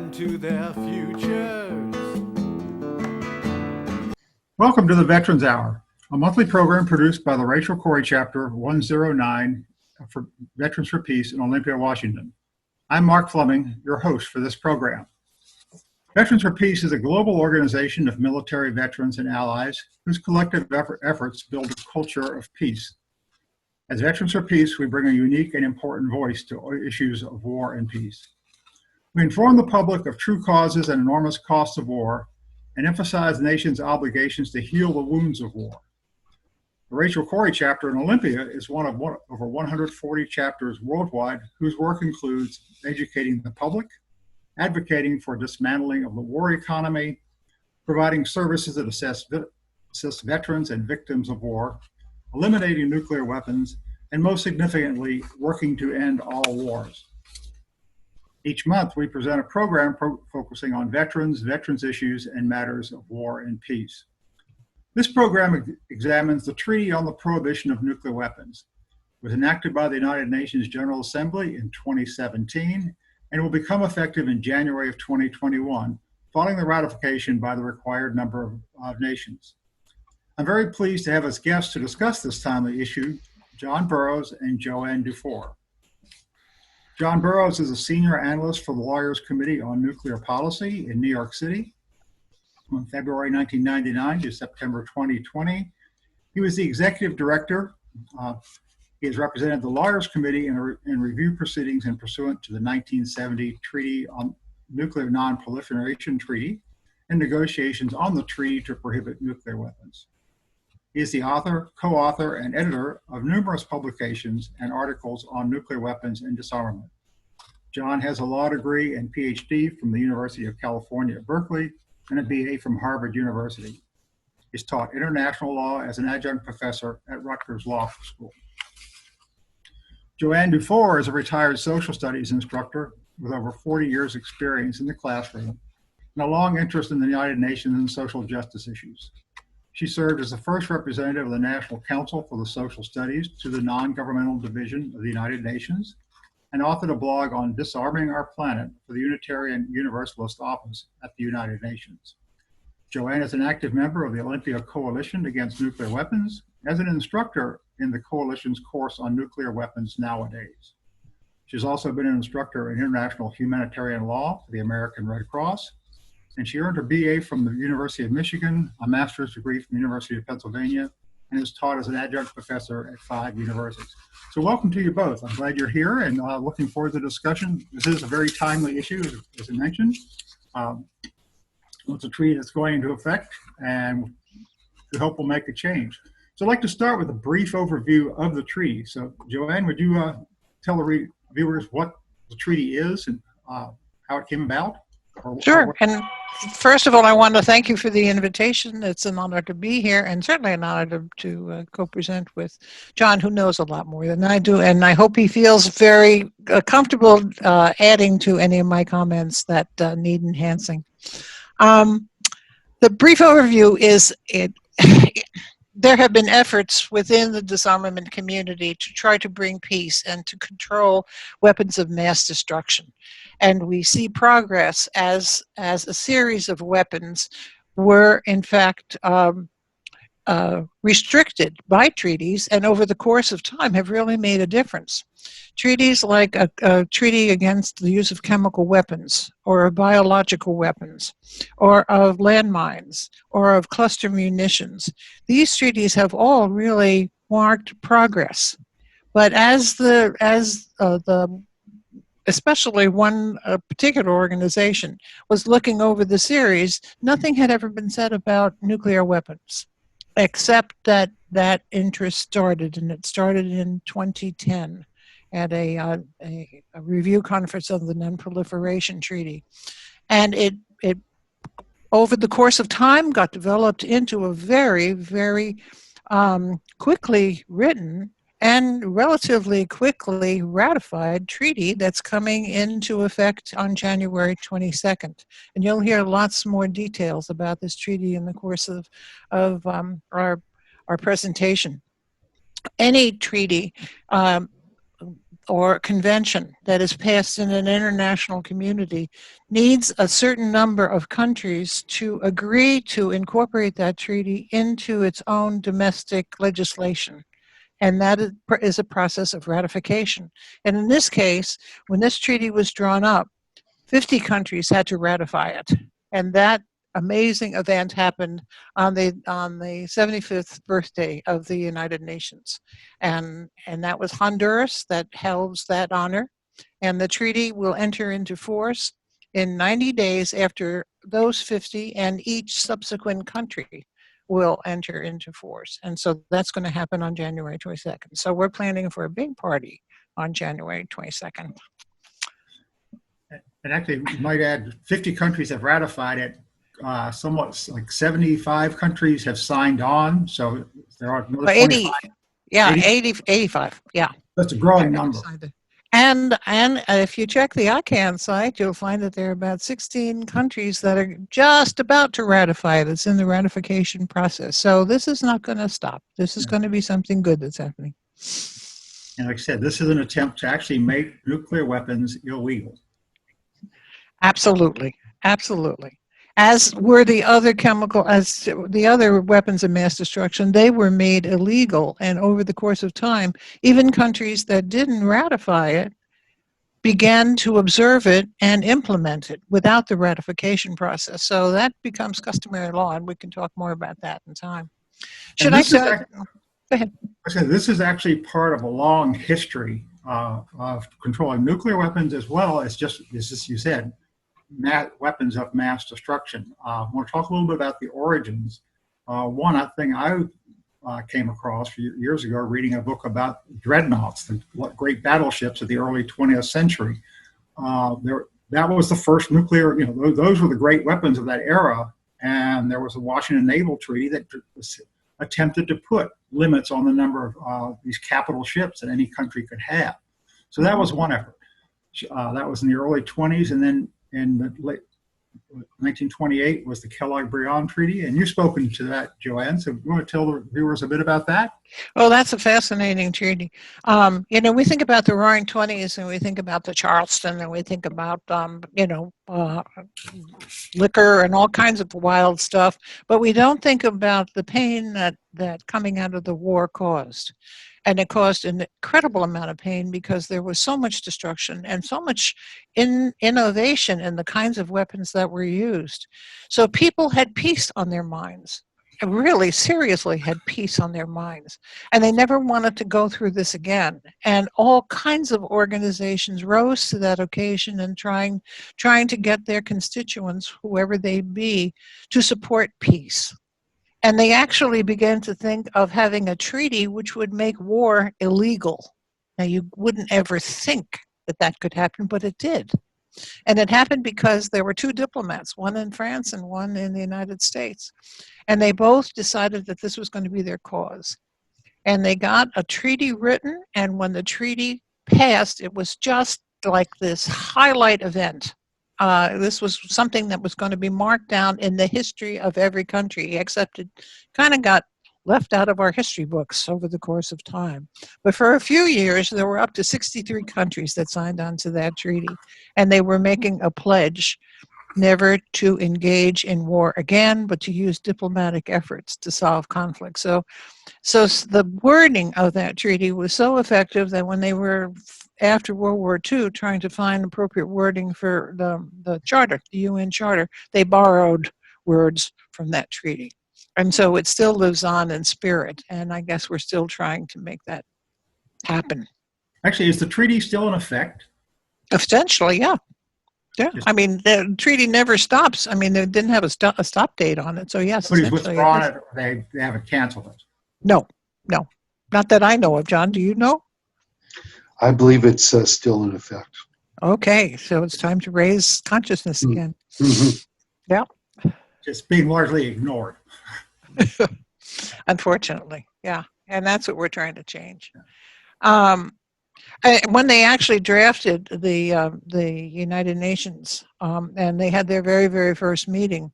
into their futures. Welcome to the Veterans Hour, a monthly program produced by the Rachel Corrie Chapter 109 for Veterans for Peace in Olympia, Washington. I'm Mark Fleming, your host for this program. Veterans for Peace is a global organization of military veterans and allies whose collective efforts build a culture of peace. As Veterans for Peace, we bring a unique and important voice to issues of war and peace. We inform the public of true causes and enormous costs of war and emphasize the nation's obligations to heal the wounds of war. The Rachel Corrie chapter in Olympia is one of over 140 chapters worldwide whose work includes educating the public, advocating for dismantling of the war economy, providing services that assist veterans and victims of war, eliminating nuclear weapons, and most significantly, working to end all wars. Each month, we present a program focusing on veterans issues, and matters of war and peace. This program examines the Treaty on the Prohibition of Nuclear Weapons. It was enacted by the United Nations General Assembly in 2017 and will become effective in January of 2021, following the ratification by the required number of nations. I'm very pleased to have as guests to discuss this timely issue, John Burroughs and Joanne Dufour. John Burroughs is a senior analyst for the Lawyers Committee on Nuclear Policy in New York City. From February 1999 to September 2020, he was the executive director. He has represented the Lawyers Committee in review proceedings and pursuant to the 1970 Treaty on Nuclear Non-Proliferation Treaty and negotiations on the treaty to prohibit nuclear weapons. He is the author, co-author, and editor of numerous publications and articles on nuclear weapons and disarmament. John has a law degree and PhD from the University of California at Berkeley and a BA from Harvard University. He's taught international law as an adjunct professor at Rutgers Law School. Joanne Dufour is a retired social studies instructor with over 40 years experience in the classroom and a long interest in the United Nations and social justice issues. She served as the first representative of the National Council for the Social Studies to the Non-Governmental Division of the United Nations and authored a blog on disarming our planet for the Unitarian Universalist Office at the United Nations. Joanne is an active member of the Olympia Coalition Against Nuclear Weapons as an instructor in the coalition's course on nuclear weapons nowadays. She's also been an instructor in international humanitarian law for the American Red Cross, and she earned her BA from the University of Michigan, a master's degree from the University of Pennsylvania, and is taught as an adjunct professor at 5 universities. So welcome to you both. I'm glad you're here and looking forward to the discussion. This is a very timely issue, as I mentioned. It's a treaty that's going into effect and we hope will make a change. So I'd like to start with a brief overview of the treaty. So Joanne, would you tell the viewers what the treaty is and how it came about? Sure. And first of all, I want to thank you for the invitation. It's an honor to be here and certainly an honor to co-present with John, who knows a lot more than I do. And I hope he feels very comfortable adding to any of my comments that need enhancing. The brief overview is there have been efforts within the disarmament community to try to bring peace and to control weapons of mass destruction. And we see progress as a series of weapons were in fact restricted by treaties and over the course of time have really made a difference. Treaties like a treaty against the use of chemical weapons or of biological weapons or of landmines or of cluster munitions. These treaties have all really marked progress. But especially one particular organization was looking over the series, nothing had ever been said about nuclear weapons, except that interest started, and it started in 2010 at a review conference of the Non-Proliferation Treaty. And it over the course of time got developed into a very, very quickly written and relatively quickly ratified treaty that's coming into effect on January 22nd. And you'll hear lots more details about this treaty in the course of our presentation. Any treaty or convention that is passed in an international community needs a certain number of countries to agree to incorporate that treaty into its own domestic legislation. And that is a process of ratification. And in this case, when this treaty was drawn up, 50 countries had to ratify it. And that amazing event happened on the 75th birthday of the United Nations. And that was Honduras that held that honor. And the treaty will enter into force in 90 days after those 50 and each subsequent country will enter into force. And so that's going to happen on January 22nd. So we're planning for a big party on January 22nd. And actually, you might add 50 countries have ratified it. Somewhat like 75 countries have signed on. So there are another 80, 25. 85. Yeah. That's a growing number. And if you check the ICANN site, you'll find that there are about 16 countries that are just about to ratify it. It's in the ratification process. So this is not going to stop. This is going to be something good that's happening. And like I said, this is an attempt to actually make nuclear weapons illegal. Absolutely. Absolutely. As were the other weapons of mass destruction, they were made illegal. And over the course of time, even countries that didn't ratify it began to observe it and implement it without the ratification process. So that becomes customary law, and we can talk more about that in time. Should I start? Go ahead. This is actually part of a long history of controlling nuclear weapons, as well as just, as you said, weapons of mass destruction. I want to talk a little bit about the origins. One thing I came across a few years ago reading a book about dreadnoughts, the great battleships of the early 20th century. That was the first nuclear, those were the great weapons of that era. And there was a Washington Naval Treaty that attempted to put limits on the number of these capital ships that any country could have. So that was one effort. That was in the early 20s, and then in the late 1928 was the Kellogg-Briand Treaty, and you've spoken to that, Joanne. So you want to tell the viewers a bit about that? Well, that's a fascinating treaty. We think about the Roaring Twenties, and we think about the Charleston, and we think about liquor and all kinds of wild stuff, but we don't think about the pain that coming out of the war caused. And it caused an incredible amount of pain because there was so much destruction and so much innovation in the kinds of weapons that were used. So people had peace on their minds, really seriously had peace on their minds. And they never wanted to go through this again. And all kinds of organizations rose to that occasion and trying to get their constituents, whoever they be, to support peace. And they actually began to think of having a treaty which would make war illegal. Now, you wouldn't ever think that could happen, but it did. And it happened because there were two diplomats, one in France and one in the United States. And they both decided that this was going to be their cause. And they got a treaty written, and when the treaty passed, it was just like this highlight event. This was something that was going to be marked down in the history of every country, except it kind of got left out of our history books over the course of time. But for a few years, there were up to 63 countries that signed on to that treaty, and they were making a pledge never to engage in war again, but to use diplomatic efforts to solve conflict. So the wording of that treaty was so effective that when they were, after World War II, trying to find appropriate wording for the charter, the UN Charter, they borrowed words from that treaty. And so it still lives on in spirit, and I guess we're still trying to make that happen. Actually, is the treaty still in effect? Essentially, yeah. Yeah, I mean, the treaty never stops. I mean, they didn't have a stop date on it, so yes. Nobody's withdrawn it, or they haven't canceled it? No. Not that I know of. John, do you know? I believe it's still in effect. Okay, so it's time to raise consciousness again. Mm-hmm. Yeah. Just being largely ignored. Unfortunately, yeah. And that's what we're trying to change. When they actually drafted the United Nations, and they had their very, very first meeting,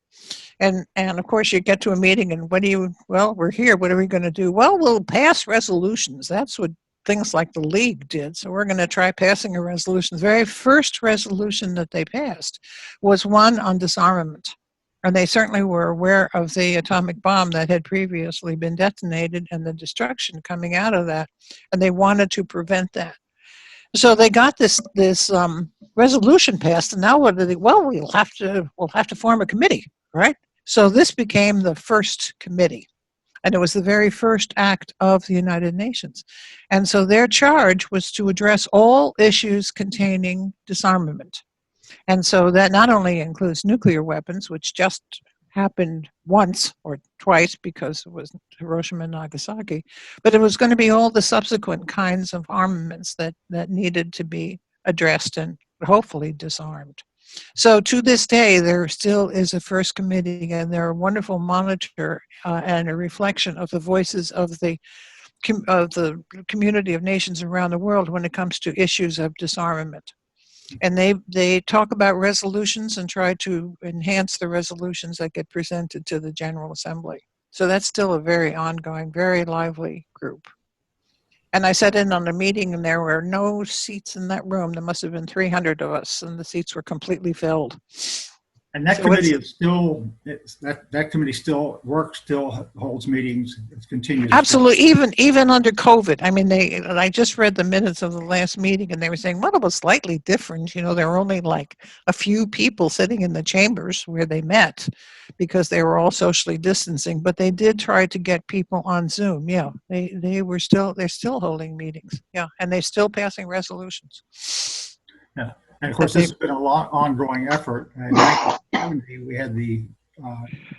and of course you get to a meeting and we're here, what are we going to do? Well, we'll pass resolutions. That's what things like the League did. So we're going to try passing a resolution. The very first resolution that they passed was one on disarmament. And they certainly were aware of the atomic bomb that had previously been detonated and the destruction coming out of that. And they wanted to prevent that. So they got this resolution passed, and now what do they? Well, we'll have to form a committee, right? So this became the first committee, and it was the very first act of the United Nations. And so their charge was to address all issues containing disarmament. And so that not only includes nuclear weapons, which just happened once or twice because it was Hiroshima and Nagasaki, but it was going to be all the subsequent kinds of armaments that needed to be addressed and hopefully disarmed. So to this day, there still is a first committee, and they're a wonderful monitor and a reflection of the voices of the community of nations around the world when it comes to issues of disarmament. And they talk about resolutions and try to enhance the resolutions that get presented to the General Assembly. So that's still a very ongoing, very lively group. And I sat in on a meeting, and there were no seats in that room. There must have been 300 of us, and the seats were completely filled. And that committee is still, that committee still works, still holds meetings, it continues. Absolutely, even under COVID. I mean, I just read the minutes of the last meeting, and they were saying, well, it was slightly different. You know, there were only like a few people sitting in the chambers where they met because they were all socially distancing, but they did try to get people on Zoom. Yeah, they're still holding meetings. Yeah, and they're still passing resolutions. Yeah. And of course, this has been a long ongoing effort. In 1970, we had the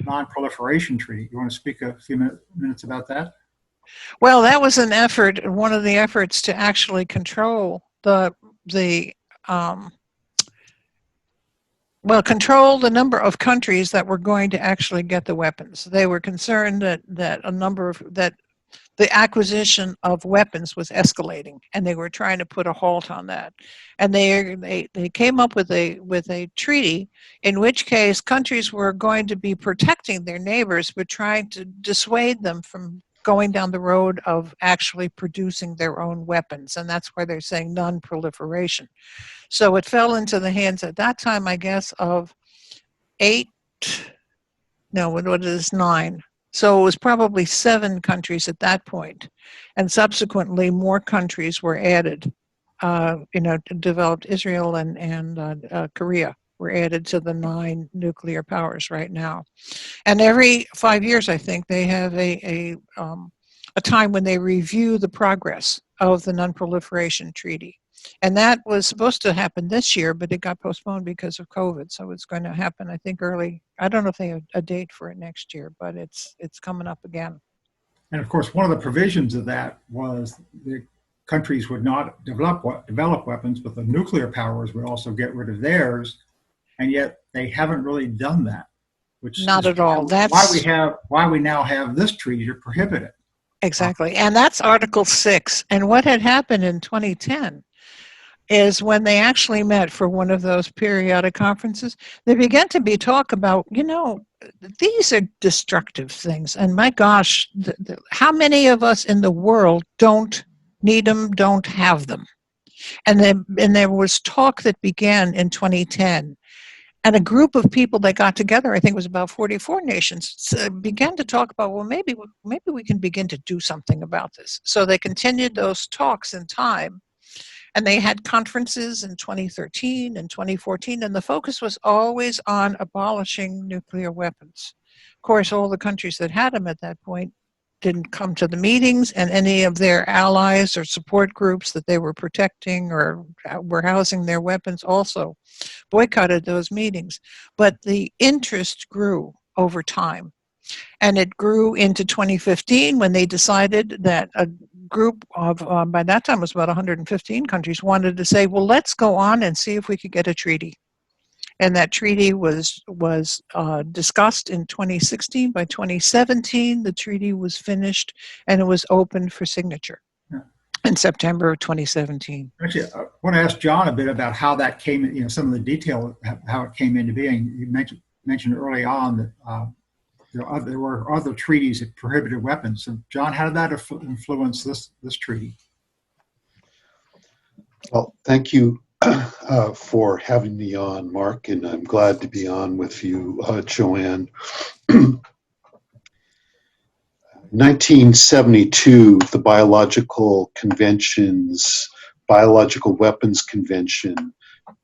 Non-Proliferation Treaty. You want to speak a few minutes about that? Well, that was an effort, one of the efforts to actually control control the number of countries that were going to actually get the weapons. They were concerned that the acquisition of weapons was escalating, and they were trying to put a halt on that. And they came up with a treaty in which case countries were going to be protecting their neighbors, but trying to dissuade them from going down the road of actually producing their own weapons. And that's why they're saying non-proliferation. So it fell into the hands at that time, I guess, of 9. So it was probably 7 countries at that point, and subsequently more countries were added. Developed Israel and Korea were added to the 9 nuclear powers right now. And every 5 years, I think, they have a time when they review the progress of the Non-Proliferation Treaty. And that was supposed to happen this year, but it got postponed because of COVID. So it's going to happen, I think, early. I don't know if they have a date for it next year, but it's coming up again. And of course, one of the provisions of that was the countries would not develop weapons, but the nuclear powers would also get rid of theirs. And yet they haven't really done that. Which not at all. That's why we now have this treaty to prohibit it. Exactly. And that's Article 6. And what had happened in 2010 is when they actually met for one of those periodic conferences, there began to be talk about, these are destructive things. And my gosh, how many of us in the world don't need them, don't have them? And there was talk that began in 2010. And a group of people that got together, I think it was about 44 nations, began to talk about, well, maybe we can begin to do something about this. So they continued those talks in time. And they had conferences in 2013 and 2014, and the focus was always on abolishing nuclear weapons. Of course, all the countries that had them at that point didn't come to the meetings, and any of their allies or support groups that they were protecting or were housing their weapons also boycotted those meetings. But the interest grew over time. And it grew into 2015 when they decided that a group of, by that time it was about 115 countries, wanted to say, well, let's go on and see if we could get a treaty. And that treaty was discussed in 2016. By 2017, the treaty was finished and it was open for signature in September of 2017. Actually, I want to ask John a bit about how that came, some of the detail of how it came into being. You mentioned early on that there were other treaties that prohibited weapons. So, John, how did that influence this treaty? Well, thank you for having me on, Mark, and I'm glad to be on with you, Joanne. 1972, the Biological Weapons Convention,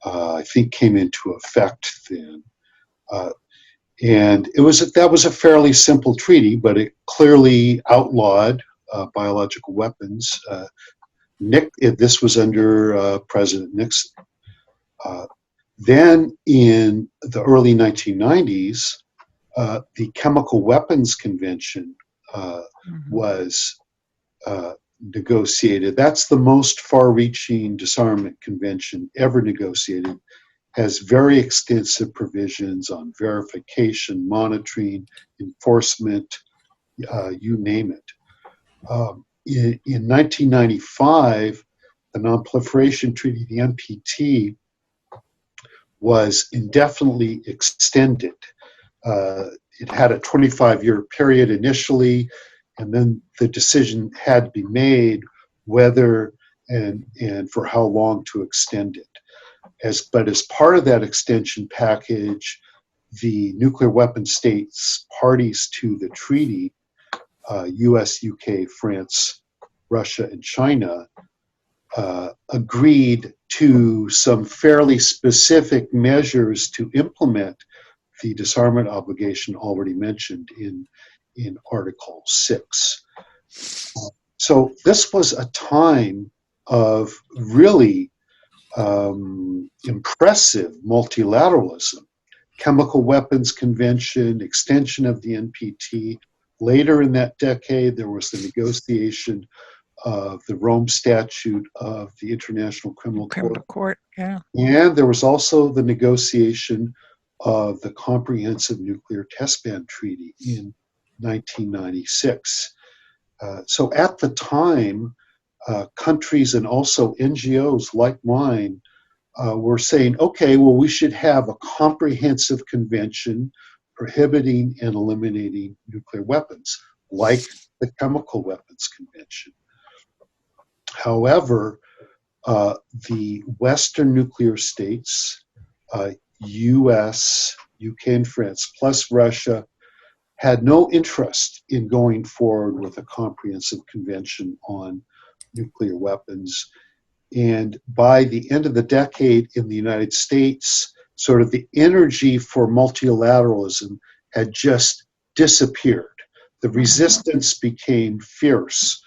I think came into effect then. And that was a fairly simple treaty, but it clearly outlawed biological weapons. This was under President Nixon. Then in the early 1990s, the Chemical Weapons Convention was negotiated. That's the most far-reaching disarmament convention ever negotiated. Has very extensive provisions on verification, monitoring, enforcement, you name it. In 1995, the Non-Proliferation Treaty, the NPT, was indefinitely extended. It had a 25-year period initially, and then the decision had to be made whether and for how long to extend it. But as part of that extension package, the nuclear weapon states parties to the treaty, US, UK, France, Russia, and China, agreed to some fairly specific measures to implement the disarmament obligation already mentioned in Article 6. So this was a time of really impressive multilateralism. Chemical Weapons Convention, extension of the NPT. Later in that decade, there was the negotiation of the Rome Statute of the International Criminal Court. Yeah. And there was also the negotiation of the Comprehensive Nuclear Test Ban Treaty in 1996. So at the time, countries and also NGOs like mine were saying, okay, well, we should have a comprehensive convention prohibiting and eliminating nuclear weapons, like the Chemical Weapons Convention. However, the Western nuclear states, US, UK, and France, plus Russia, had no interest in going forward with a comprehensive convention on nuclear weapons. And by the end of the decade in the United States, sort of the energy for multilateralism had just disappeared. The resistance became fierce,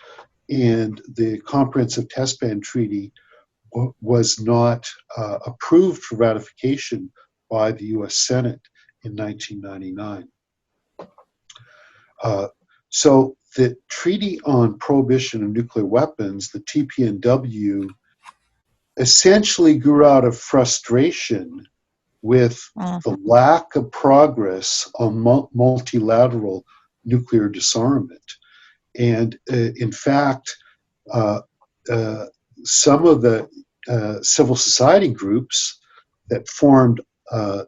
and the Comprehensive Test Ban Treaty was not approved for ratification by the US Senate in 1999. So the Treaty on Prohibition of Nuclear Weapons, the TPNW, essentially grew out of frustration with the lack of progress on multilateral nuclear disarmament. And in fact, some of the civil society groups that formed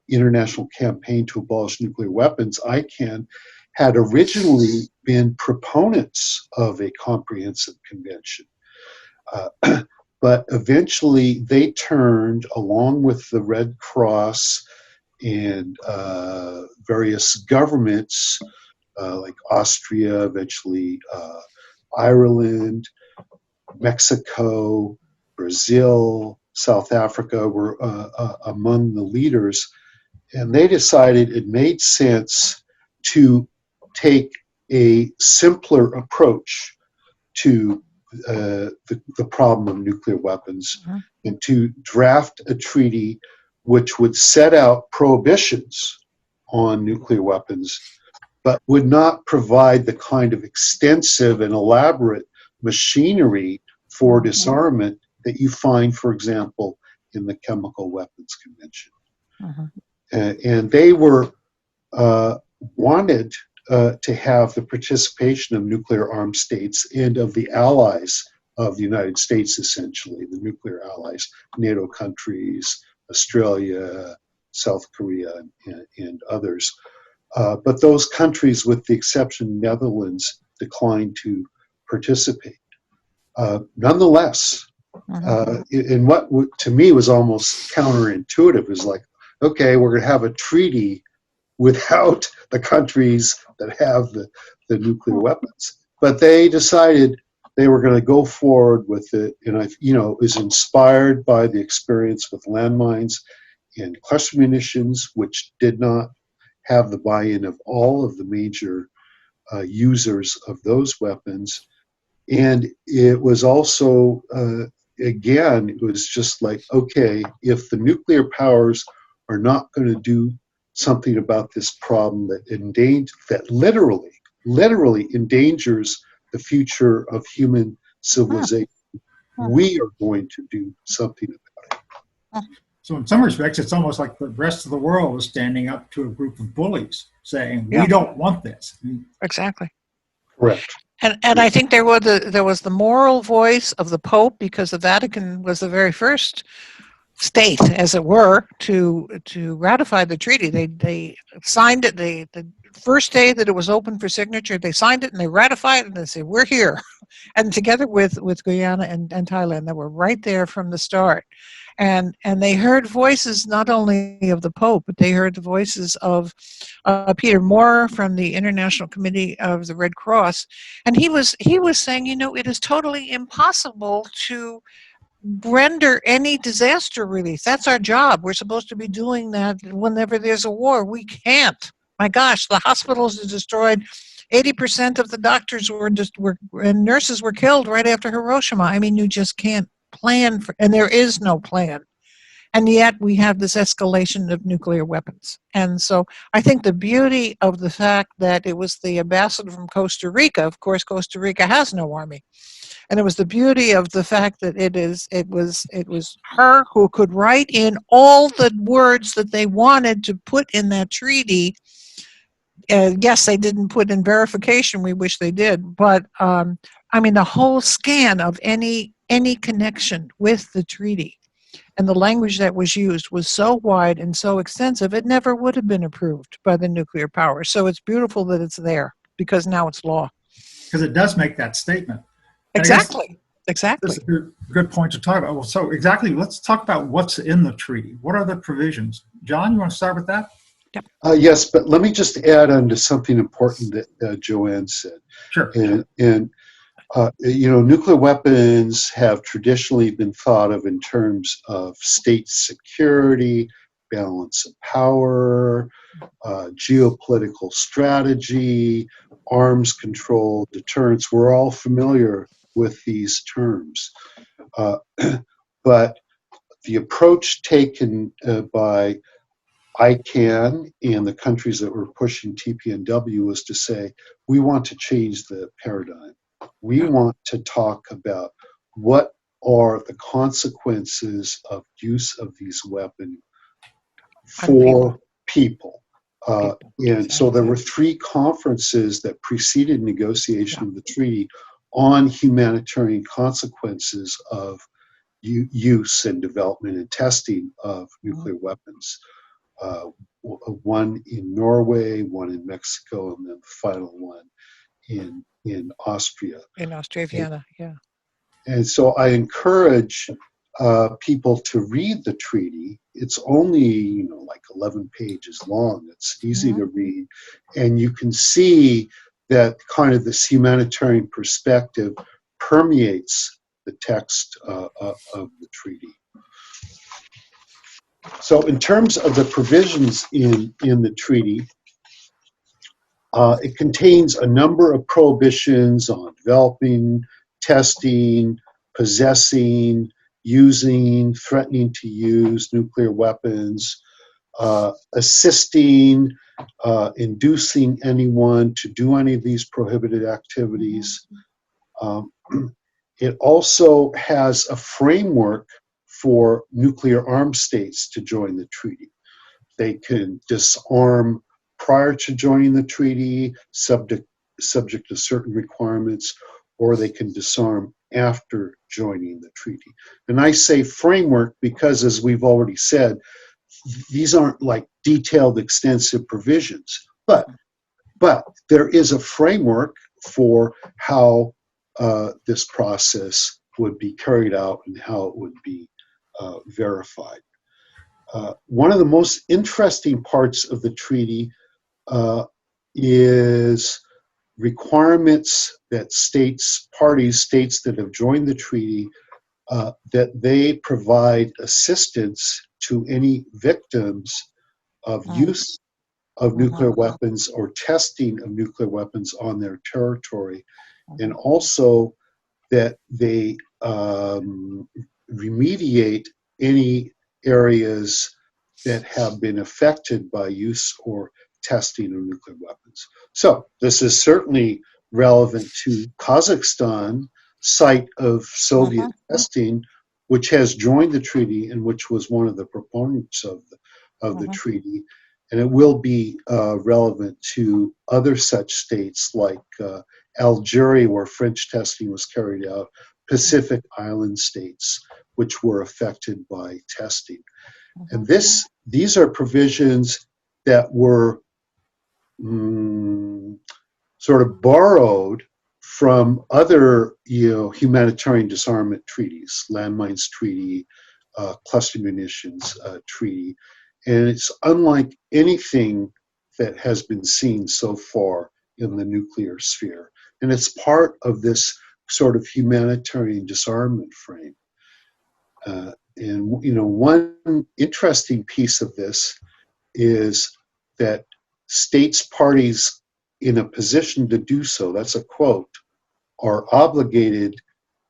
International Campaign to Abolish Nuclear Weapons, ICAN, had originally been proponents of a comprehensive convention. But eventually they turned, along with the Red Cross and various governments like Austria, eventually Ireland, Mexico, Brazil, South Africa were among the leaders. And they decided it made sense to take a simpler approach to the problem of nuclear weapons and to draft a treaty which would set out prohibitions on nuclear weapons, but would not provide the kind of extensive and elaborate machinery for disarmament that you find, for example, in the Chemical Weapons Convention. And they were wanted to have the participation of nuclear armed states and of the allies of the United States, essentially, the nuclear allies, NATO countries, Australia, South Korea, and others. But those countries, with the exception of Netherlands, declined to participate. Nonetheless, And what to me was almost counterintuitive is like, okay, we're going to have a treaty without the countries that have the nuclear weapons. But they decided they were going to go forward with it, and it was inspired by the experience with landmines and cluster munitions, which did not have the buy-in of all of the major users of those weapons. And it was also, again, it was just like, okay, if the nuclear powers are not going to do something about this problem that literally endangers the future of human civilization, we are going to do something about it. So in some respects, it's almost like the rest of the world is standing up to a group of bullies saying, we don't want this. Exactly. Correct. And I think there was the moral voice of the Pope, because the Vatican was the very first state, as it were, to ratify the treaty. They signed it. The first day that it was open for signature, they signed it and they ratified it and they said, we're here. And together with Guyana and Thailand, they were right there from the start. And they heard voices not only of the Pope, but they heard the voices of Peter Moore from the International Committee of the Red Cross. And he was saying, it is totally impossible to render any disaster relief. That's our job. We're supposed to be doing that whenever there's a war. We can't. My gosh, the hospitals are destroyed. 80% of the doctors and nurses were killed right after Hiroshima. I mean, you just can't plan for, and there is no plan. And yet we have this escalation of nuclear weapons. And so I think the beauty of the fact that it was the ambassador from Costa Rica, of course, Costa Rica has no army. And it was the beauty of the fact that it was her who could write in all the words that they wanted to put in that treaty. Yes, they didn't put in verification. We wish they did. But the whole scan of any connection with the treaty and the language that was used was so wide and so extensive, it never would have been approved by the nuclear powers. So it's beautiful that it's there, because now it's law. Because it does make that statement. Exactly. This is a good point to talk about. Well, so exactly, let's talk about what's in the treaty. What are the provisions? John, you want to start with that? Yep. Yes, but let me just add on to something important that Joanne said. Sure. And nuclear weapons have traditionally been thought of in terms of state security, balance of power, geopolitical strategy, arms control, deterrence. We're all familiar with these terms. But the approach taken by ICANN and the countries that were pushing TPNW was to say, we want to change the paradigm. We want to talk about what are the consequences of use of these weapons for people. And so there were 3 conferences that preceded negotiation of the treaty on humanitarian consequences of use and development and testing of nuclear weapons. One in Norway, one in Mexico, and then the final one in Austria. In Austria, Vienna, yeah. And so I encourage people to read the treaty. It's only, like 11 pages long. It's easy to read. And you can see that kind of this humanitarian perspective permeates the text of the treaty. So in terms of the provisions in the treaty, it contains a number of prohibitions on developing, testing, possessing, using, threatening to use nuclear weapons, assisting, inducing anyone to do any of these prohibited activities. It also has a framework for nuclear armed states to join the treaty. They can disarm prior to joining the treaty, subject to certain requirements, or they can disarm after joining the treaty. And I say framework because, as we've already said, these aren't like detailed, extensive provisions, but there is a framework for how this process would be carried out and how it would be verified. One of the most interesting parts of the treaty is requirements that states that have joined the treaty, that they provide assistance to any victims of use of nuclear weapons or testing of nuclear weapons on their territory, and also that they remediate any areas that have been affected by use or testing of nuclear weapons. So this is certainly relevant to Kazakhstan, site of Soviet testing, which has joined the treaty and which was one of the proponents of the treaty. And it will be relevant to other such states like Algeria, where French testing was carried out, Pacific Island states, which were affected by testing. And these are provisions that were sort of borrowed from other, humanitarian disarmament treaties, landmines treaty, cluster munitions treaty, and it's unlike anything that has been seen so far in the nuclear sphere. And it's part of this sort of humanitarian disarmament frame. And one interesting piece of this is that states parties in a position to do so, that's a quote, are obligated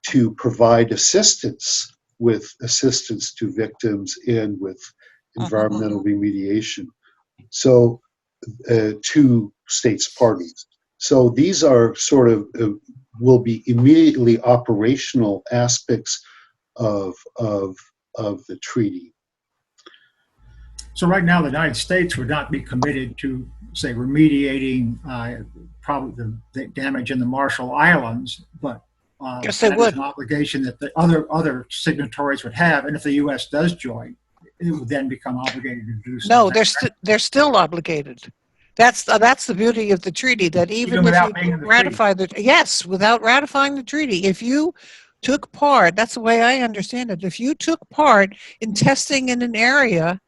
to provide assistance to victims and with environmental remediation. So to states parties. So these are sort of will be immediately operational aspects of the treaty. So right now, the United States would not be committed to, say, remediating probably the damage in the Marshall Islands, but yes, that they would. is an obligation that the other signatories would have, and if the U.S. does join, it would then become obligated to do so. No, they're still obligated. That's the beauty of the treaty, that even if without you being in the ratify without ratifying the treaty, if you took part, that's the way I understand it, if you took part in testing in an area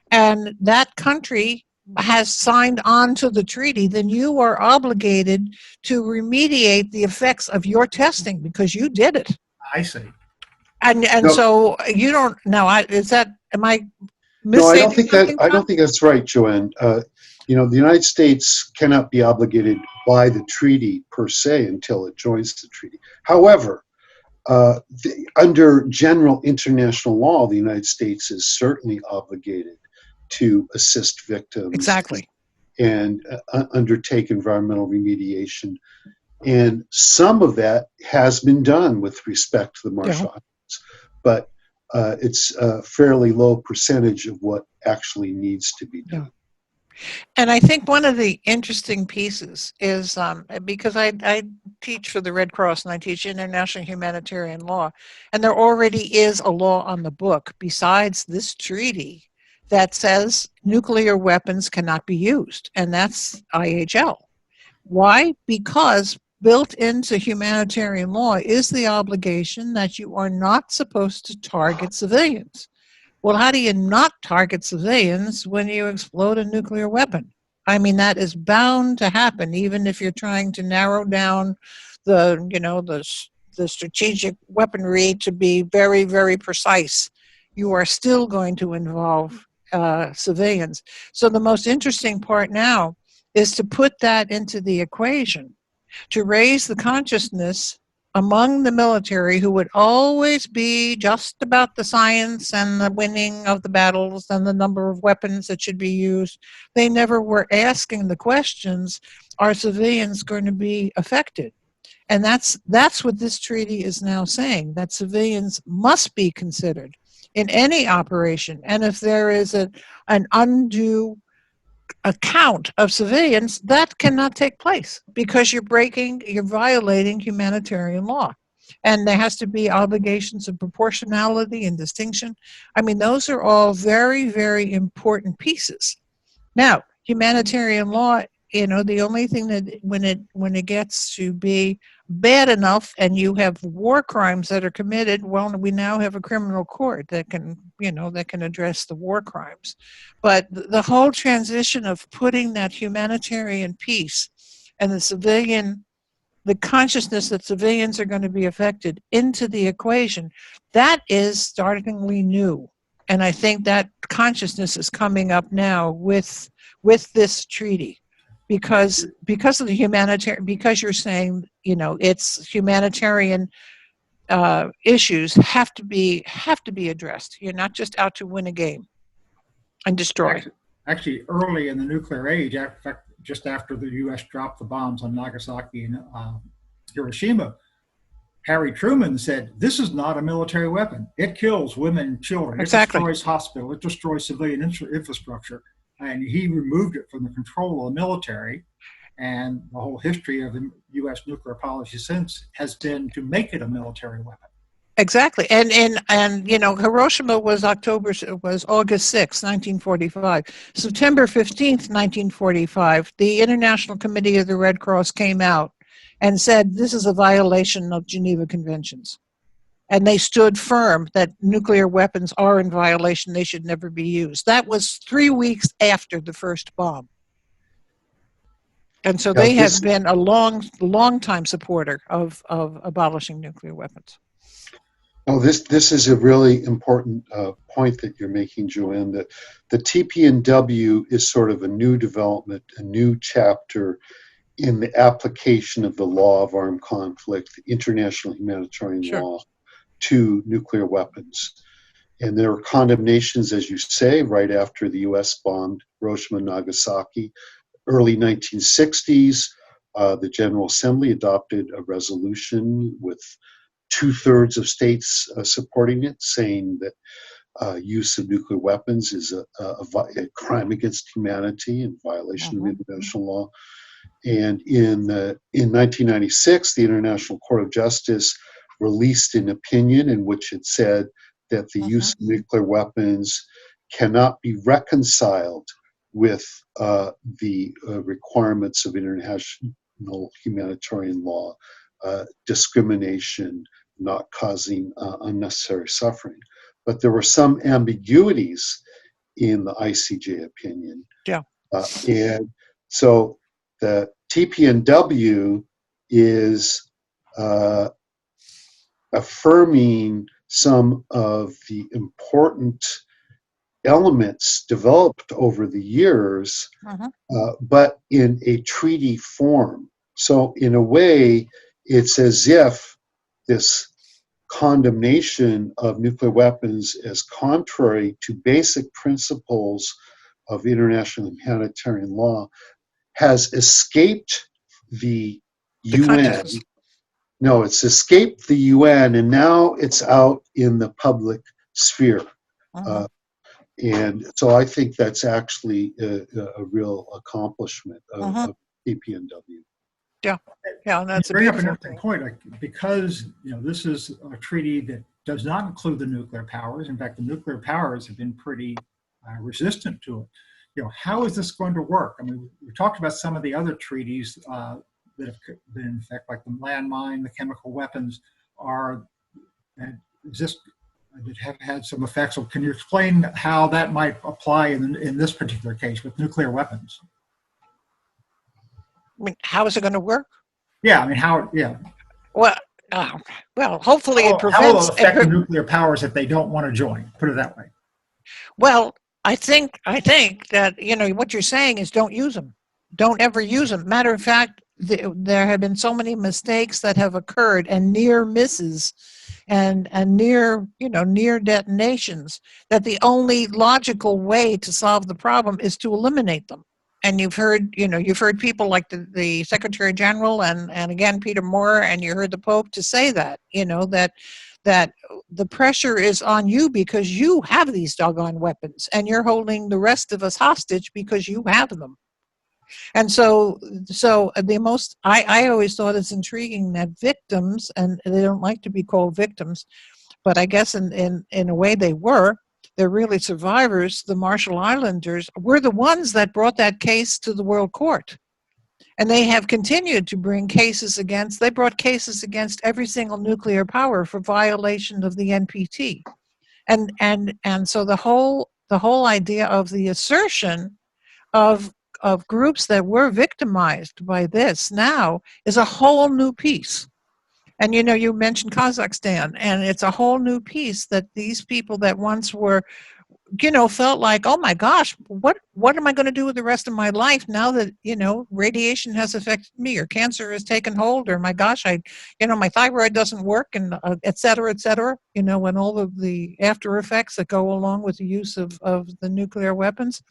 and that country has signed on to the treaty, then you are obligated to remediate the effects of your testing because you did it. I see. And No. so you don't now. Am I No, I don't misstating think that. something, I Tom? don't think that's right, Joanne. The United States cannot be obligated by the treaty per se until it joins the treaty. However, under general international law, the United States is certainly obligated to assist victims. Exactly. And undertake environmental remediation. And some of that has been done with respect to the Marshall Islands, but it's a fairly low percentage of what actually needs to be done. And I think one of the interesting pieces is because I teach for the Red Cross and I teach international humanitarian law, and there already is a law on the book besides this treaty that says nuclear weapons cannot be used, and that's IHL. Why? Because built into humanitarian law is the obligation that you are not supposed to target civilians. Well, how do you not target civilians when you explode a nuclear weapon? I mean, that is bound to happen, even if you're trying to narrow down the strategic weaponry to be very, very precise. You are still going to involve civilians. So the most interesting part now is to put that into the equation, to raise the consciousness among the military, who would always be just about the science and the winning of the battles and the number of weapons that should be used. They never were asking the questions, are civilians going to be affected? And that's what this treaty is now saying, that civilians must be considered in any operation. And if there is an undue account of civilians, that cannot take place because you're violating humanitarian law. And there has to be obligations of proportionality and distinction. I mean, those are all very, very important pieces. Now, humanitarian law the only thing that when it gets to be bad enough and you have war crimes that are committed, well, we now have a criminal court that can address the war crimes. But the whole transition of putting that humanitarian piece and the consciousness that civilians are going to be affected into the equation, that is startlingly new. And I think that consciousness is coming up now with this treaty, because of the humanitarian, because you're saying, it's humanitarian issues have to be addressed. You're not just out to win a game and destroy. Actually, early in the nuclear age, in fact, just after the U.S. dropped the bombs on Nagasaki and Hiroshima, Harry Truman said, "This is not a military weapon. It kills women and children. Exactly. It destroys hospitals. It destroys civilian infrastructure." And he removed it from the control of the military. And the whole history of the U.S. nuclear policy since has been to make it a military weapon. Exactly. And Hiroshima was August 6, 1945. September 15th, 1945, the International Committee of the Red Cross came out and said this is a violation of Geneva Conventions. And they stood firm that nuclear weapons are in violation. They should never be used. That was 3 weeks after the first bomb. And so they have been a long time supporter of abolishing nuclear weapons. Oh, this is a really important point that you're making, Joanne, that the TPNW is sort of a new development, a new chapter in the application of the law of armed conflict, the international humanitarian law, to nuclear weapons. And there were condemnations, as you say, right after the U.S. bombed Hiroshima and Nagasaki. Early 1960s, the General Assembly adopted a resolution with 2/3 of states supporting it, saying that use of nuclear weapons is a crime against humanity and violation of international law. And in 1996, the International Court of Justice released an opinion in which it said that the use of nuclear weapons cannot be reconciled with the requirements of international humanitarian law, discrimination, not causing unnecessary suffering. But there were some ambiguities in the ICJ opinion. Yeah. And so the TPNW is affirming some of the important elements developed over the years, but in a treaty form. So in a way, it's as if this condemnation of nuclear weapons as contrary to basic principles of international humanitarian law has escaped the UN. No, it's escaped the UN, and now it's out in the public sphere. And so I think that's actually a real accomplishment of TPNW. Yeah, and that's you bring up an interesting point, because this is a treaty that does not include the nuclear powers. In fact, the nuclear powers have been pretty resistant to it. How is this going to work? I mean, we talked about some of the other treaties that have been in effect, like the landmine, the chemical weapons, that have had some effects. So can you explain how that might apply in this particular case with nuclear weapons? I mean, how is it going to work? Yeah, I mean, how? Yeah. Well, hopefully it prevents. How will it affect the nuclear powers if they don't want to join? Put it that way. Well, I think that what you're saying is don't use them. Don't ever use them. Matter of fact, there have been so many mistakes that have occurred and near misses and near detonations that the only logical way to solve the problem is to eliminate them. And you've heard people like the Secretary General and again Peter Moore, and you heard the Pope to say that that the pressure is on you because you have these doggone weapons and you're holding the rest of us hostage because you have them. And so I always thought it's intriguing that victims, and they don't like to be called victims, but I guess in a way they're really survivors. The Marshall Islanders were the ones that brought that case to the World Court. And they have continued to bring cases against, they brought cases against every single nuclear power for violation of the NPT. And so the whole idea of the assertion of groups that were victimized by this now is a whole new piece. And you mentioned Kazakhstan, and it's a whole new piece that these people that once were, felt like, oh my gosh, what am I going to do with the rest of my life now that, radiation has affected me, or cancer has taken hold, or my gosh, my thyroid doesn't work, and et cetera, and all of the after effects that go along with the use of the nuclear weapons.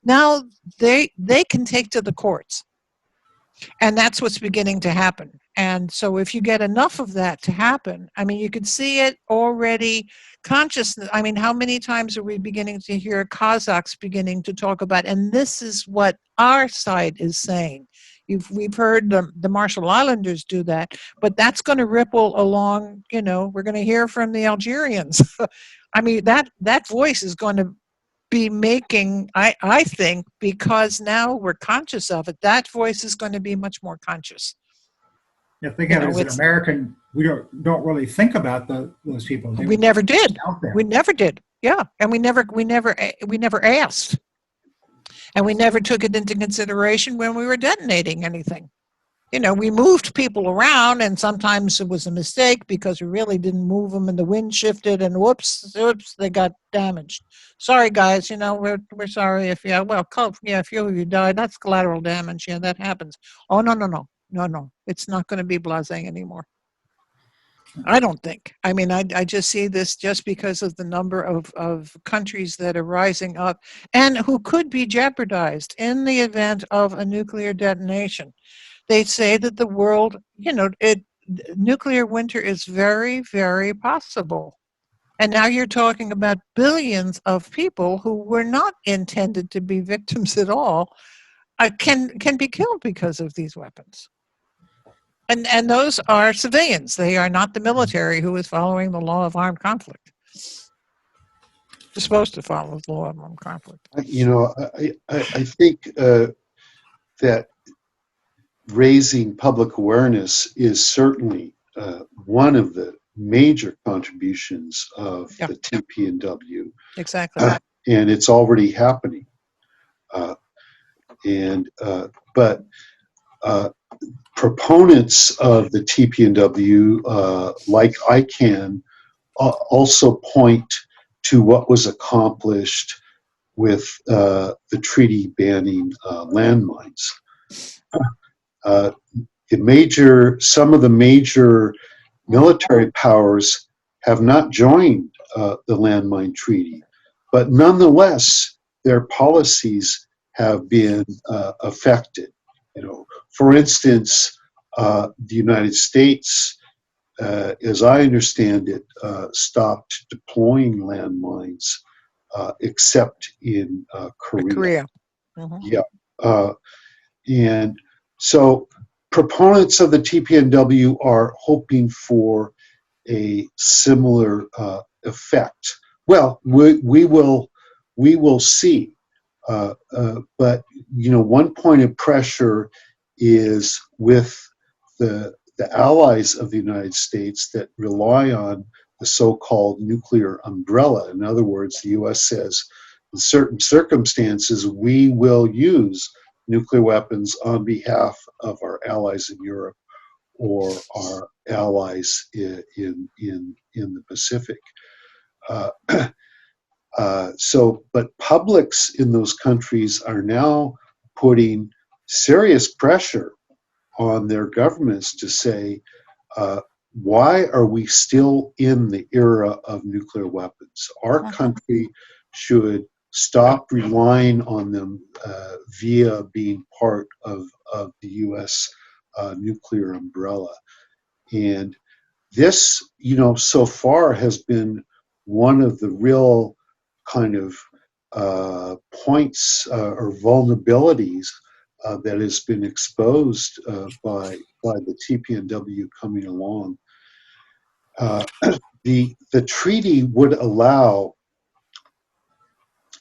Now they can take to the courts. And that's what's beginning to happen. And so if you get enough of that to happen, I mean, you could see it already. Consciousness, I mean, how many times are we beginning to hear Kazakhs beginning to talk about, and this is what our side is saying. We've heard the Marshall Islanders do that, but that's going to ripple along, we're going to hear from the Algerians. I mean, that voice is going to be making, I think, because now we're conscious of it, that voice is going to be much more conscious. Yeah, think of it as an American, we don't really think about those people. We never did. We never did. Yeah, and we never asked, and we never took it into consideration when we were detonating anything. We moved people around, and sometimes it was a mistake because we really didn't move them, and the wind shifted, and whoops, they got damaged. Sorry, guys. We're sorry if a few of you died. That's collateral damage. Yeah, that happens. Oh no. It's not going to be blasé anymore. I don't think. I mean, I just see this just because of the number of countries that are rising up and who could be jeopardized in the event of a nuclear detonation. They say that the world, nuclear winter is very, very possible. And now you're talking about billions of people who were not intended to be victims at all, can be killed because of these weapons. And those are civilians. They are not the military who is following the law of armed conflict. They're supposed to follow the law of armed conflict. I think that raising public awareness is certainly one of the major contributions of the TPNW. Exactly. And it's already happening. But proponents of the TPNW, like ICANN, also point to what was accomplished with the treaty banning landmines. Some of the major military powers have not joined the landmine treaty, but nonetheless, their policies have been affected. For instance, the United States, as I understand it, stopped deploying landmines except in Korea. Mm-hmm. Yeah. And so proponents of the TPNW are hoping for a similar effect. Well, we will see. But one point of pressure is with the allies of the United States that rely on the so-called nuclear umbrella. In other words, the U.S. says, in certain circumstances, we will use nuclear weapons on behalf of our allies in Europe or our allies in the Pacific. But publics in those countries are now putting serious pressure on their governments to say, why are we still in the era of nuclear weapons? Our country should stop relying on them via being part of the U.S. Nuclear umbrella. And this, so far has been one of the real kind of points or vulnerabilities that has been exposed by the TPNW coming along. The treaty would allow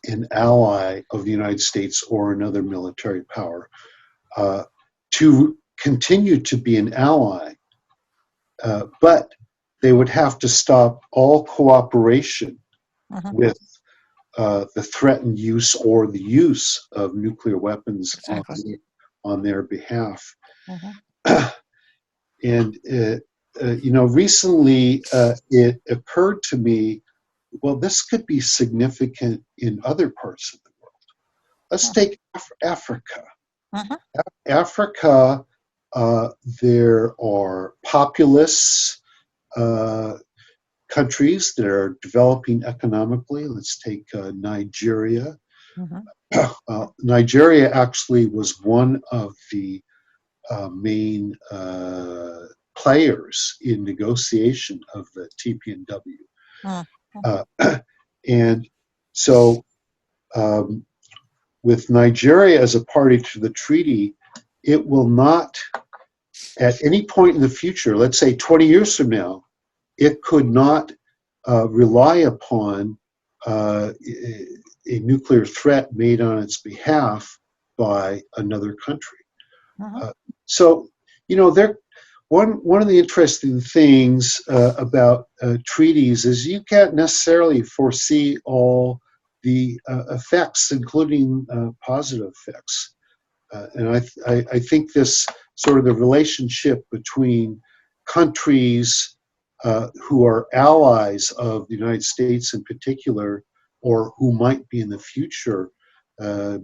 an ally of the United States or another military power to continue to be an ally, but they would have to stop all cooperation Mhm. with the threatened use or the use of nuclear weapons Exactly. on their behalf. Mhm. And recently it occurred to me, well, this could be significant in other parts of the world. Let's take Africa. Mhm. Africa, there are populous countries that are developing economically. Let's take Nigeria. Mhm. Nigeria actually was one of the main players in negotiation of the TPNW. Mhm. And so, with Nigeria as a party to the treaty, it will not, at any point in the future, let's say 20 years from now, it could not rely upon a nuclear threat made on its behalf by another country. Mhm. So, there. One of the interesting things about treaties is you can't necessarily foresee all the effects, including positive effects. And I think this sort of the relationship between countries who are allies of the United States in particular, or who might be in the future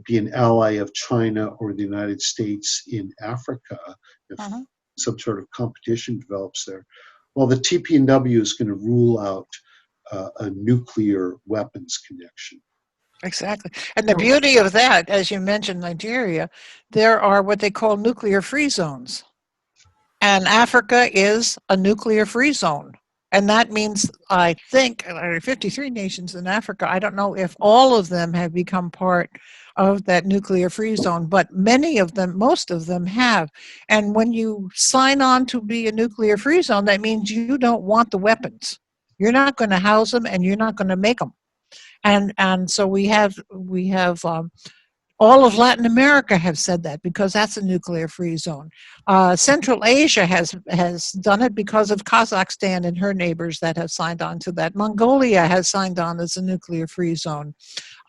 be an ally of China or the United States in Africa, if Mhm. some sort of competition develops there. Well, the TPNW is going to rule out a nuclear weapons connection. Exactly. And the beauty of that, as you mentioned, Nigeria, there are what they call nuclear free zones. And Africa is a nuclear free zone. And that means, I think, there are 53 nations in Africa. I don't know if all of them have become part of that nuclear free zone, but many of them, most of them have. And when you sign on to be a nuclear free zone, that means you don't want the weapons. You're not going to house them and you're not going to make them. And so we have all of Latin America have said that because that's a nuclear-free zone. Central Asia has done it because of Kazakhstan and her neighbors that have signed on to that. Mongolia has signed on as a nuclear-free zone.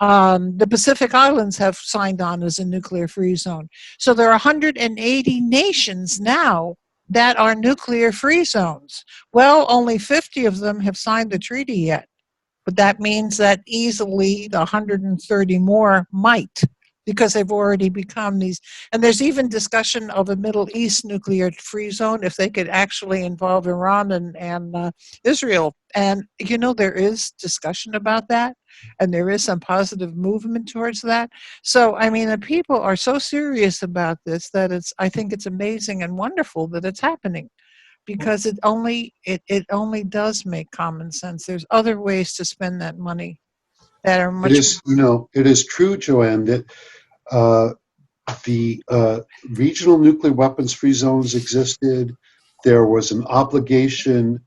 The Pacific Islands have signed on as a nuclear-free zone. So there are 180 nations now that are nuclear-free zones. Well, only 50 of them have signed the treaty yet. But that means that easily the 130 more might, because they've already become these. And there's even discussion of a Middle East nuclear free zone if they could actually involve Iran and Israel. And, there is discussion about that. And there is some positive movement towards that. So, I mean, the people are so serious about this that I think it's amazing and wonderful that it's happening, because it only does make common sense. There's other ways to spend that money that are It much. is, it is true, Joanne, that the regional nuclear weapons-free zones existed. There was an obligation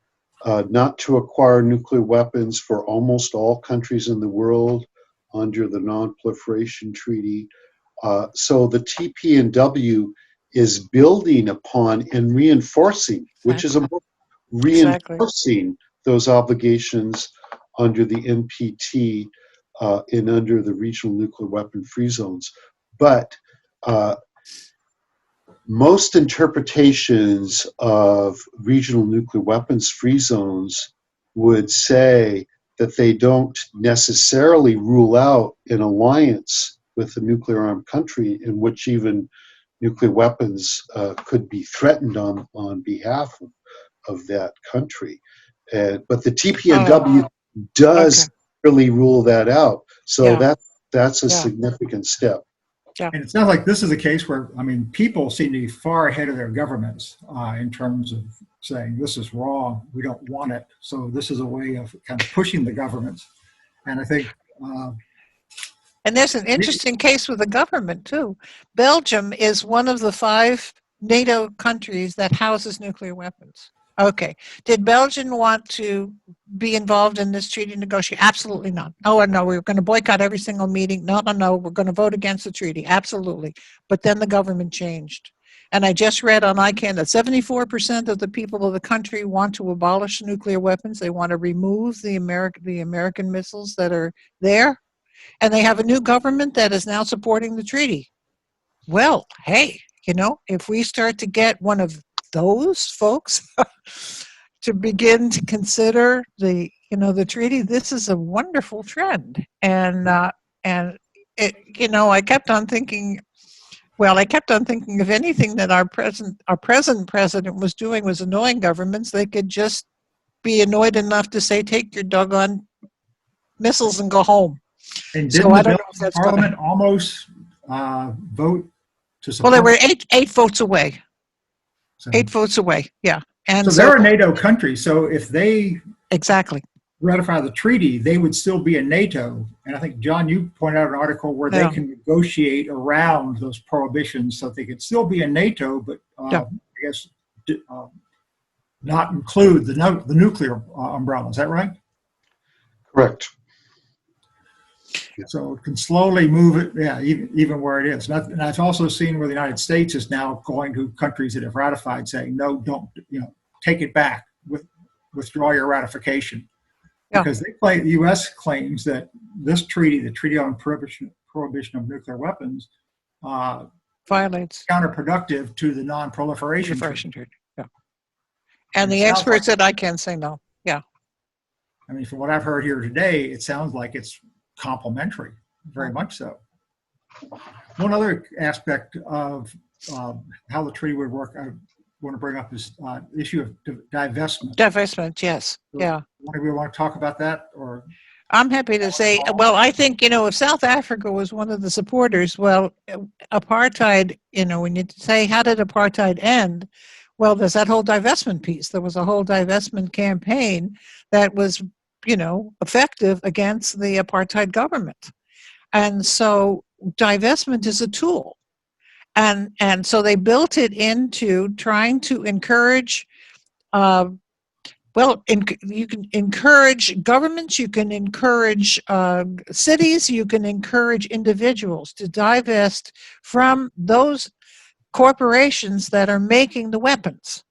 not to acquire nuclear weapons for almost all countries in the world under the Non-Proliferation Treaty. So the TPNW is building upon and reinforcing, which is a Exactly. reinforcing those obligations under the NPT and under the regional nuclear weapon free zones. But most interpretations of regional nuclear weapons free zones would say that they don't necessarily rule out an alliance with a nuclear armed country in which even nuclear weapons could be threatened on behalf of that country. But the TPNW does Okay. really rule that out. So Yeah. that's a Yeah. significant step. Yeah. And it sounds like this is a case where, people seem to be far ahead of their governments in terms of saying this is wrong, we don't want it. So this is a way of kind of pushing the governments. And I think And there's an interesting case with the government too. Belgium is one of the 5 NATO countries that houses nuclear weapons. Okay. Did Belgium want to be involved in this treaty negotiation? Absolutely not. Oh, no, we're going to boycott every single meeting. No, we're going to vote against the treaty. Absolutely. But then the government changed. And I just read on ICANN that 74% of the people of the country want to abolish nuclear weapons. They want to remove the American missiles that are there. And they have a new government that is now supporting the treaty. Well, hey, if we start to get one of those folks to begin to consider the treaty, this is a wonderful trend. And it, I kept on thinking if anything that our present president was doing was annoying governments, they could just be annoyed enough to say, take your doggone missiles and go home. And So didn't I the don't know bill if in that's Parliament almost vote to support? Well, they were eight votes away. So, 8 votes away, yeah. And so they're a NATO country. So if they exactly. ratify the treaty, they would still be in NATO. And I think, John, you pointed out an article where they can negotiate around those prohibitions so they could still be in NATO, but I guess not include the nuclear umbrella. Is that right? Correct. So it can slowly move it, even where it is. And I've also seen where the United States is now going to countries that have ratified, saying, no, don't, take it back, withdraw your ratification. Yeah. Because the U.S. claims that this treaty, the Treaty on Prohibition of Nuclear Weapons, violates counterproductive to the non-proliferation treaty. Yeah. And the experts said I can say no. Yeah. I mean, from what I've heard here today, it sounds like it's complementary, very much so. One other aspect of how the treaty would work, I want to bring up is issue of divestment. Divestment, yes. Yeah. We want to talk about that, or? I'm happy to say, well, I think, if South Africa was one of the supporters, well, apartheid, we need to say, how did apartheid end? Well, there's that whole divestment piece. There was a whole divestment campaign that was, effective against the apartheid government. And so divestment is a tool. And so they built it into trying to encourage, you can encourage governments, you can encourage cities, you can encourage individuals to divest from those corporations that are making the weapons.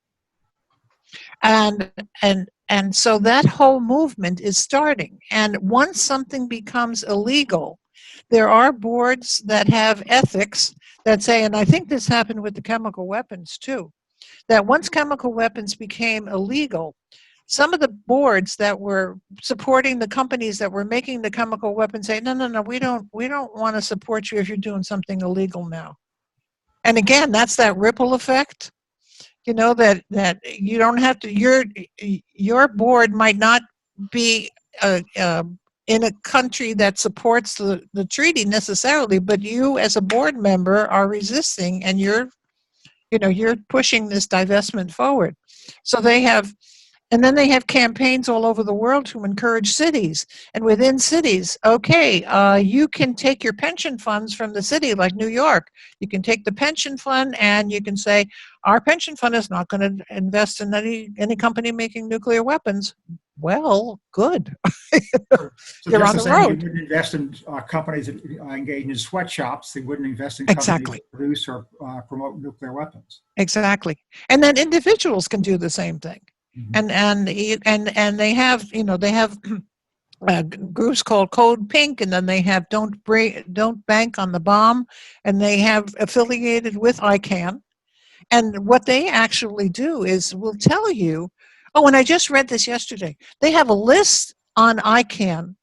And so that whole movement is starting. And once something becomes illegal, there are boards that have ethics that say, and I think this happened with the chemical weapons too, that once chemical weapons became illegal, some of the boards that were supporting the companies that were making the chemical weapons say, no, we don't want to support you if you're doing something illegal now. And again, that's that ripple effect. That you don't have to, your board might not be in a country that supports the treaty necessarily, but you as a board member are resisting, and you're pushing this divestment forward. So and then they have campaigns all over the world to encourage cities. And within cities, you can take your pension funds from the city, like New York. You can take the pension fund and you can say, our pension fund is not going to invest in any company making nuclear weapons. Well, good. So you're on the road. You wouldn't invest in companies that engage in sweatshops. They wouldn't invest in companies that produce or promote nuclear weapons. Exactly. And then individuals can do the same thing. Mm-hmm. And they have groups called Code Pink, and then they have Don't Bank on the Bomb, and they have affiliated with ICANN. And what they actually do is will tell you, and I just read this yesterday, they have a list on ICANN.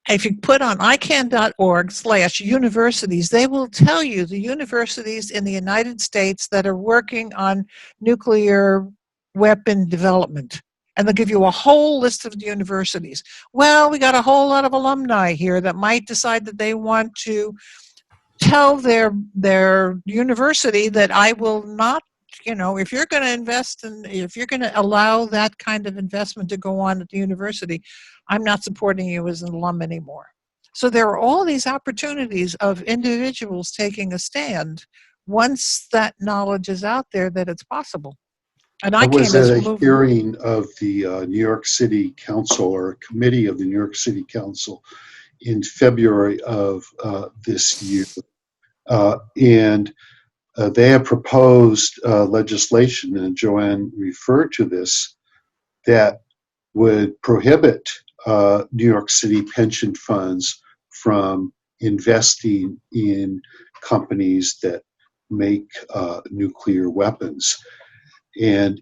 If you put on icann.org/universities, they will tell you the universities in the United States that are working on nuclear weapon development. And they'll give you a whole list of the universities. Well, we got a whole lot of alumni here that might decide that they want to tell their university that I will not, if you're going to invest if you're going to allow that kind of investment to go on at the university, I'm not supporting you as an alum anymore. So there are all these opportunities of individuals taking a stand once that knowledge is out there that it's possible. And I was at a hearing of the New York City Council, or a committee of the New York City Council, in February of this year. And they have proposed legislation, and Joanne referred to this, that would prohibit New York City pension funds from investing in companies that make nuclear weapons. And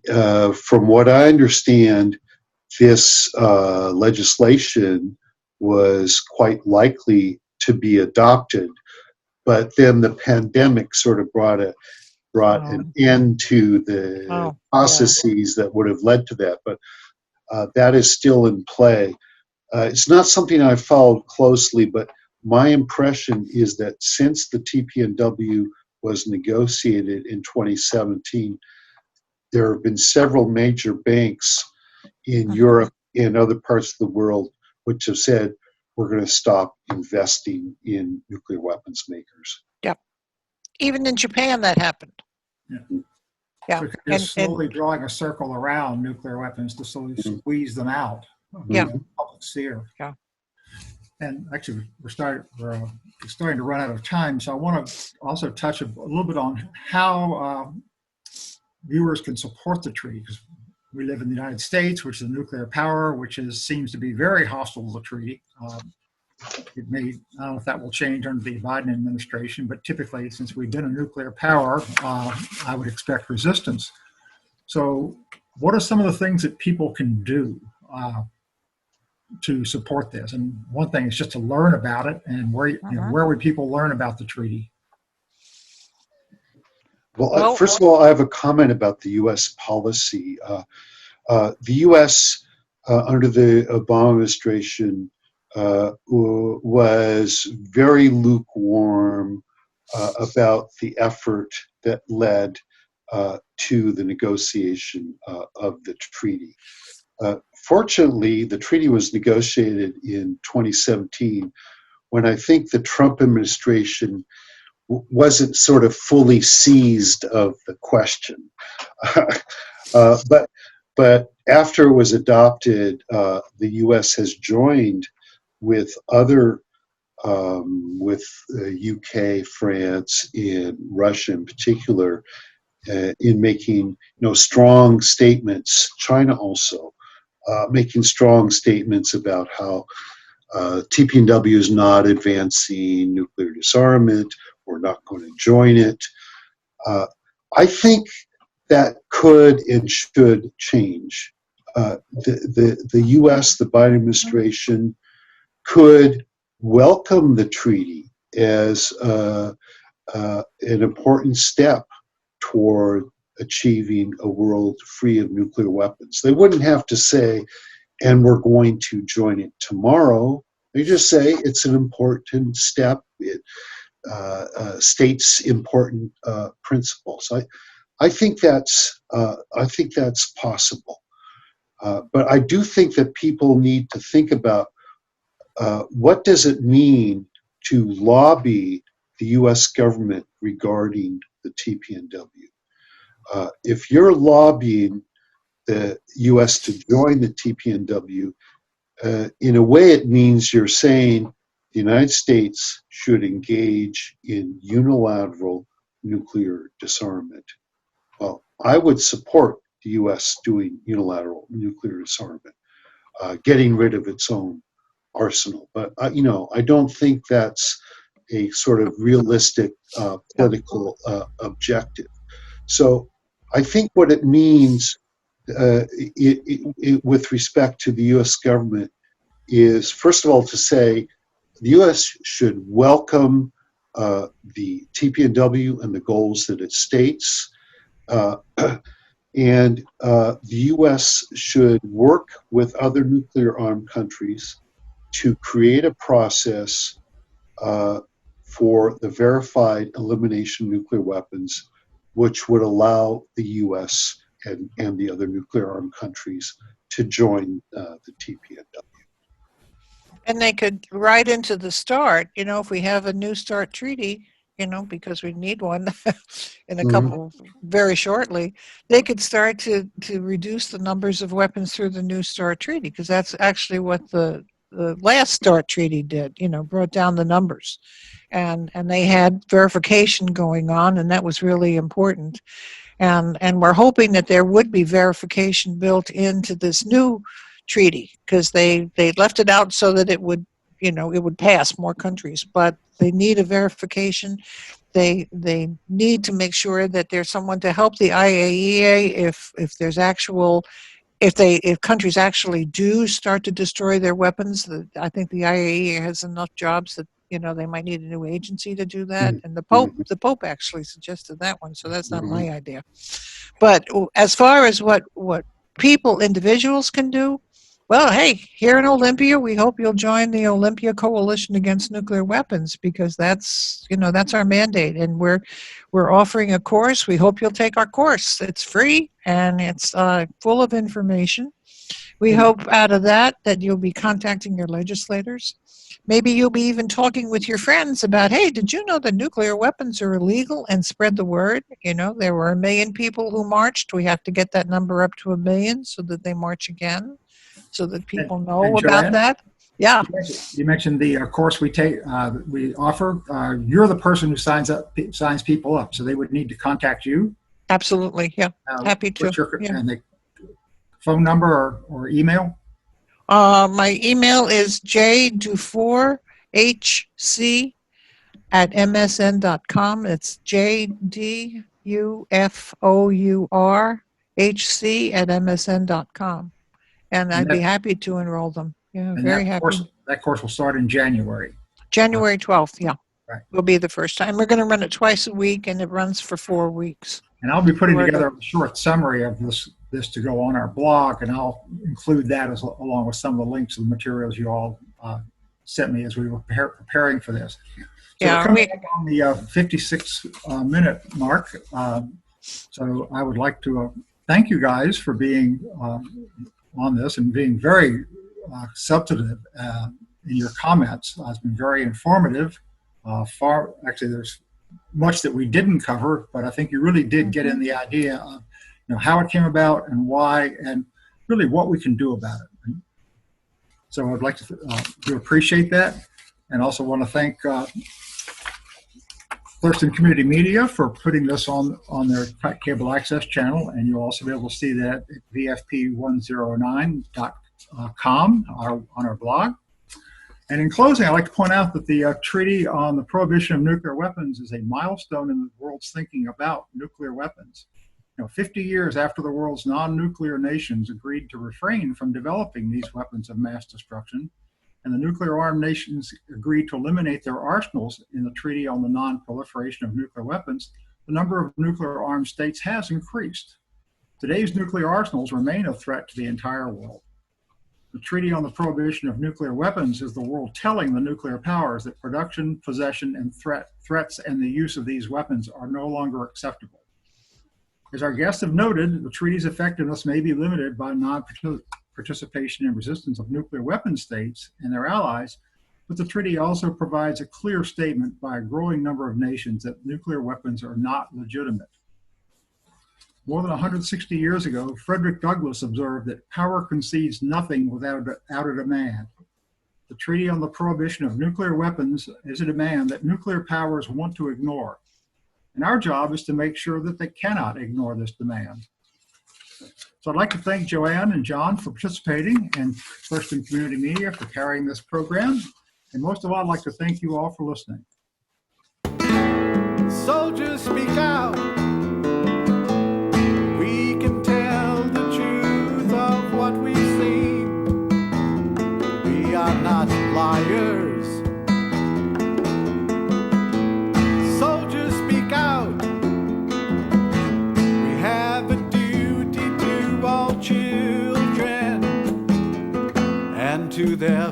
from what I understand, this legislation was quite likely to be adopted, but then the pandemic sort of brought an end to the processes that would have led to that. But that is still in play. It's not something I've followed closely, but my impression is that since the TPNW was negotiated in 2017, there have been several major banks in Europe and other parts of the world which have said, we're going to stop investing in nuclear weapons makers. Yep. Even in Japan, that happened. Yeah. Yeah. So you're slowly drawing a circle around nuclear weapons to slowly squeeze them out of the public sphere. Yeah. And actually, we're starting to run out of time. So I want to also touch a little bit on how viewers can support the treaty, because we live in the United States, which is a nuclear power, which seems to be very hostile to the treaty. It may, I don't know if that will change under the Biden administration, but typically, since we've been a nuclear power, I would expect resistance. So what are some of the things that people can do to support this? And one thing is just to learn about it, and where would people learn about the treaty? Well, first of all, I have a comment about the U.S. policy. The U.S. Under the Obama administration was very lukewarm about the effort that led to the negotiation of the treaty. Fortunately, the treaty was negotiated in 2017, when I think the Trump administration wasn't sort of fully seized of the question. But after it was adopted, the U.S. has joined with other, with UK, France, and Russia in particular, in making strong statements. China also making strong statements about how TPNW is not advancing nuclear disarmament. We're not going to join it. I think that could and should change. The U.S., the Biden administration, could welcome the treaty as an important step toward achieving a world free of nuclear weapons. They wouldn't have to say, and we're going to join it tomorrow. They just say it's an important step. It states important principles. I think that's possible. But I do think that people need to think about what does it mean to lobby the U.S. government regarding the TPNW. If you're lobbying the U.S. to join the TPNW, in a way it means you're saying the United States should engage in unilateral nuclear disarmament. Well, I would support the U.S. doing unilateral nuclear disarmament, getting rid of its own arsenal. But, I don't think that's a sort of realistic political objective. So I think what it means with respect to the U.S. government is, first of all, to say the U.S. should welcome the TPNW and the goals that it states, and the U.S. should work with other nuclear-armed countries to create a process for the verified elimination of nuclear weapons, which would allow the U.S. and the other nuclear-armed countries to join the TPNW. And they could, right into the START, if we have a new START treaty, because we need one in a couple, very shortly, they could start to reduce the numbers of weapons through the new START treaty, because that's actually what the last START treaty did, brought down the numbers. and they had verification going on, and that was really important. And we're hoping that there would be verification built into this new treaty, because they left it out so that it would, it would pass more countries, but they need a verification. They need to make sure that there's someone to help the IAEA if there's if countries actually do start to destroy their weapons. I think the IAEA has enough jobs that they might need a new agency to do that. And the Pope actually suggested that one, so that's not my idea. But as far as what individuals can do, well, hey, here in Olympia, we hope you'll join the Olympia Coalition Against Nuclear Weapons, because that's our mandate, and we're offering a course. We hope you'll take our course. It's free and it's full of information. We hope out of that you'll be contacting your legislators. Maybe you'll be even talking with your friends about, hey, did you know that nuclear weapons are illegal, and spread the word. There were 1 million people who marched. We have to get that number up to 1 million so that they march again, so that people know and about Joanne, that. Yeah. You mentioned the course we offer. You're the person who signs people up, so they would need to contact you. Absolutely. Yeah. Happy to. And the phone number or email? My email is jdufourhc@msn.com. It's jdufourhc@msn.com. And I'd be happy to enroll them. Yeah, very happy. That course will start in January. January 12th, yeah. Right. Will be the first time. We're going to run it twice a week, and it runs for 4 weeks. And I'll be putting together a short summary of this to go on our blog, and I'll include that along with some of the links and materials you all sent me as we were preparing for this. So we're coming up on the 56-minute mark. So I would like to thank you guys for being on this and being very substantive in your comments. It's been very informative. Actually, there's much that we didn't cover, but I think you really did get in the idea of how it came about and why, and really what we can do about it. So I'd like to appreciate that, and also want to thank Thurston Community Media for putting this on their cable access channel, and you'll also be able to see that at VFP109.com on our blog. And in closing, I'd like to point out that the Treaty on the Prohibition of Nuclear Weapons is a milestone in the world's thinking about nuclear weapons. 50 years after the world's non-nuclear nations agreed to refrain from developing these weapons of mass destruction, and the nuclear-armed nations agreed to eliminate their arsenals in the Treaty on the Non-Proliferation of Nuclear Weapons, the number of nuclear-armed states has increased. Today's nuclear arsenals remain a threat to the entire world. The Treaty on the Prohibition of Nuclear Weapons is the world telling the nuclear powers that production, possession, and threats and the use of these weapons are no longer acceptable. As our guests have noted, the treaty's effectiveness may be limited by non-participation and resistance of nuclear weapon states and their allies, but the treaty also provides a clear statement by a growing number of nations that nuclear weapons are not legitimate. More than 160 years ago, Frederick Douglass observed that power concedes nothing without a demand. The Treaty on the Prohibition of Nuclear Weapons is a demand that nuclear powers want to ignore. And our job is to make sure that they cannot ignore this demand. So I'd like to thank Joanne and John for participating, and Thurston Community Media for carrying this program. And most of all, I'd like to thank you all for listening. Soldiers, speak out. We can tell the truth of what we've seen. We are not liars. Soldiers, speak out. We have a duty to all children and to their